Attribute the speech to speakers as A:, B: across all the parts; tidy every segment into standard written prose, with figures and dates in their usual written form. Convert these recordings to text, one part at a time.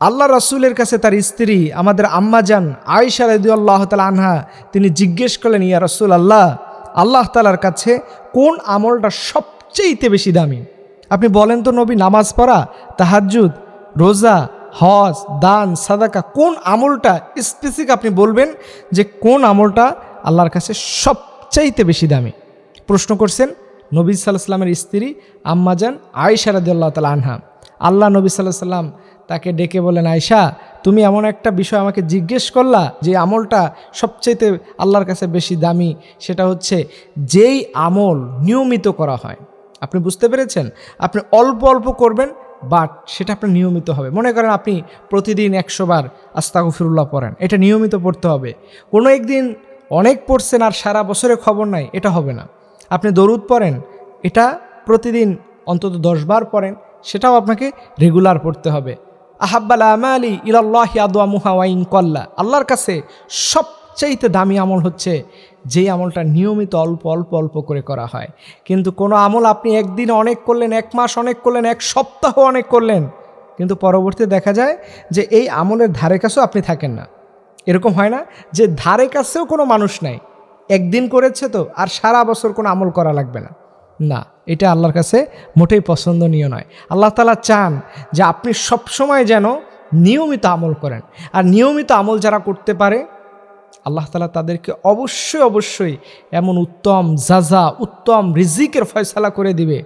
A: আল্লাহ রাসূলের কাছে তার স্ত্রী আমাদের আম্মাজান আয়েশা রাদিয়াল্লাহু তাআলা আনহা তিনি জিজ্ঞেস করলেন, ইয়া রাসূলুল্লাহ, আল্লাহ তাআলার কাছে কোন আমলটা সবচেয়ে বেশি দামি? আপনি বলেন তো নবী, নামাজ পড়া, তাহাজ্জুদ, রোজা, হজ, দান, সাদাকা, কোন আমলটা স্পেসিফিক আপনি বলবেন যে কোন আমলটা আল্লাহর কাছে সবচাইতে বেশি দামি? প্রশ্ন করছেন নবী সাল্লাল্লাহু আলাইহি ওয়াসাল্লামের স্ত্রী আম্মাজান আয়েশা রাদিয়াল্লাহু তাআলা আনহা। আল্লাহ নবী সাল্লাল্লাহু আলাইহি ওয়াসাল্লাম তাকে ডেকে বলেন, আয়েশা, তুমি এমন একটা বিষয় আমাকে জিজ্ঞেস করলা যে আমলটা সবচাইতে আল্লাহর কাছে বেশি দামি, সেটা হচ্ছে যেই আমল নিয়মিত করা হয়। আপনি বুঝতে পেরেছেন? আপনি অল্প অল্প করবেন, বাট সেটা আপনার নিয়মিত হবে। মনে করেন আপনি প্রতিদিন 100 বার আস্তাগফিরুল্লাহ পড়েন, এটা নিয়মিত পড়তে হবে। কোনো একদিন অনেক পড়ছেন আর সারা বছরে খবর নাই, এটা হবে না। আপনি দরুদ পড়েন, এটা প্রতিদিন অন্তত 10 বার পড়েন, সেটাও আপনাকে রেগুলার পড়তে হবে। আহাব্বাল আমালি ইলাল্লাহি আদওয়ামুহা ওয়া ইন কাল্লা, আল্লাহর কাছে সবচাইতে দামি আমল হচ্ছে যেই আমলটা নিয়মিত অল্প অল্প অল্প করে করা হয়। কিন্তু কোনো আমল আপনি একদিন অনেক করলেন, 1 মাস অনেক করলেন, 1 সপ্তাহ অনেক করলেন, কিন্তু পরবর্তীতে দেখা যায় যে এই আমলের ধারে কাছেও আপনি থাকেন না। এরকম হয় না যে ধারে কাছেও কোনো মানুষ নাই, একদিন করেছে তো আর সারা বছর কোনো আমল করা লাগবে না? না, এটা আল্লাহর কাছে মোটেই পছন্দনীয় নয়। আল্লাহ তাআলা চান যে আপনি সবসময় যেন নিয়মিত আমল করেন। আর নিয়মিত আমল যারা করতে পারে আল্লাহ তাআলা তাদেরকে অবশ্যই অবশ্যই এমন উত্তম জাযা, উত্তম রিজিকের ফয়সালা করে দিবে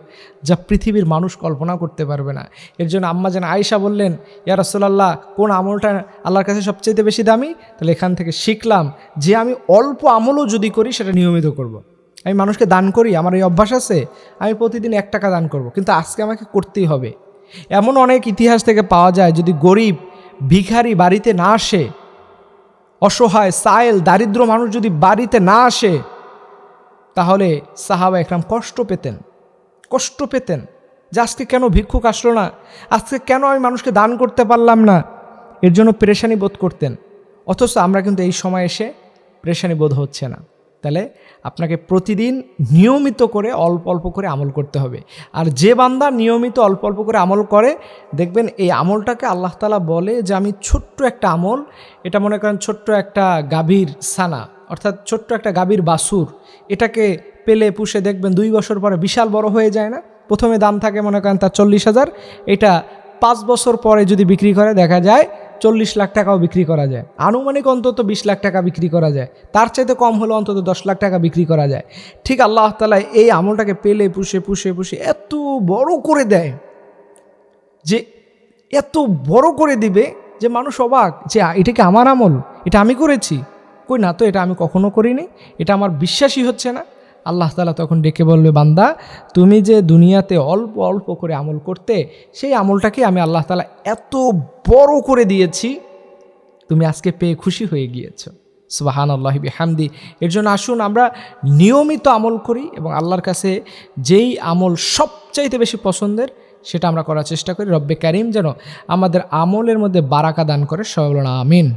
A: যা পৃথিবীর মানুষ কল্পনা করতে পারবে না। এর জন্য আম্মাজান আয়েশা বললেন, ইয়া রাসূলুল্লাহ, কোন আমলটা আল্লাহর কাছে সবচেয়ে বেশি দামি? তাহলে এখান থেকে শিখলাম যে আমি অল্প আমলও যদি করি সেটা নিয়মিত করব। আমি মানুষকে দান করি, আমার এই অভ্যাস আছে, আমি প্রতিদিন 1 টাকা দান করব, কিন্তু আজকে আমাকে করতেই হবে। এমন অনেক ইতিহাস থেকে পাওয়া যায়, যদি গরিব ভিখারি বাড়িতে না আসে, অসহায় সায়েল দারিদ্র মানুষ যদি বাড়িতে না আসে, তাহলে সাহাবা একরাম কষ্ট পেতেন যে আজকে কেন ভিক্ষুক আসলো না, আজকে কেন আমি মানুষকে দান করতে পারলাম না, এর জন্য পেরেশানি বোধ করতেন। অথচ আমরা কিন্তু এই সময় এসে পেরেশানি বোধ হচ্ছে না। তাহলে আপনাকে প্রতিদিন নিয়মিত করে অল্প অল্প করে আমল করতে হবে। আর যে বান্দা নিয়মিত অল্প অল্প করে আমল করে, দেখবেন এই আমলটাকে আল্লাহ তাআলা বলে যে আমি ছোট্ট একটা আমল, এটা মনে করেন ছোট্ট একটা গাভীর ছানা, অর্থাৎ ছোট্ট একটা গাভীর বাছুর, এটাকে পেলে পুষে দেখবেন 2 বছর পরে বিশাল বড় হয়ে যায় না? প্রথমে দাম থাকে মনে করেন তার 40,000, এটা 5 বছর পরে যদি বিক্রি করে দেখা যায় 40 লাখ টাকাও বিক্রি করা যায়। আনুমানিক অন্তত 20 লাখ টাকা বিক্রি করা যায়, তার চাইতে কম হলে অন্তত 10 লাখ টাকা বিক্রি করা যায়। ঠিক আল্লাহ তাআলা এই আমলটাকে পেলে পুষে পুষে পুষে এত বড় করে দেয়, যে এত বড় করে দিবে যে মানুষ অবাক যে এটা কি আমার আমল, এটা আমি করেছি? কই না তো, এটা আমি কখনো করিনি, এটা আমার বিশ্বাসই হচ্ছে না। আল্লাহ তাআলা তখন ডেকে বলবে, বান্দা, তুমি যে দুনিয়াতে অল্প অল্প করে আমল করতে, সেই আমলটাকে আমি আল্লাহ তাআলা এত বড় করে দিয়েছি, তুমি আজকে পেয়ে খুশি হয়ে গিয়েছো। সুবহানাল্লাহি বিহামদি। এর জন্য আসুন আমরা নিয়মিত আমল করি এবং আল্লাহর কাছে যেই আমল সবচাইতে বেশি পছন্দের সেটা আমরা করার চেষ্টা করি। রব্বে কারীম যেন আমাদের আমলের মধ্যে বারাকা দান করে। সবাই বলুন আমিন।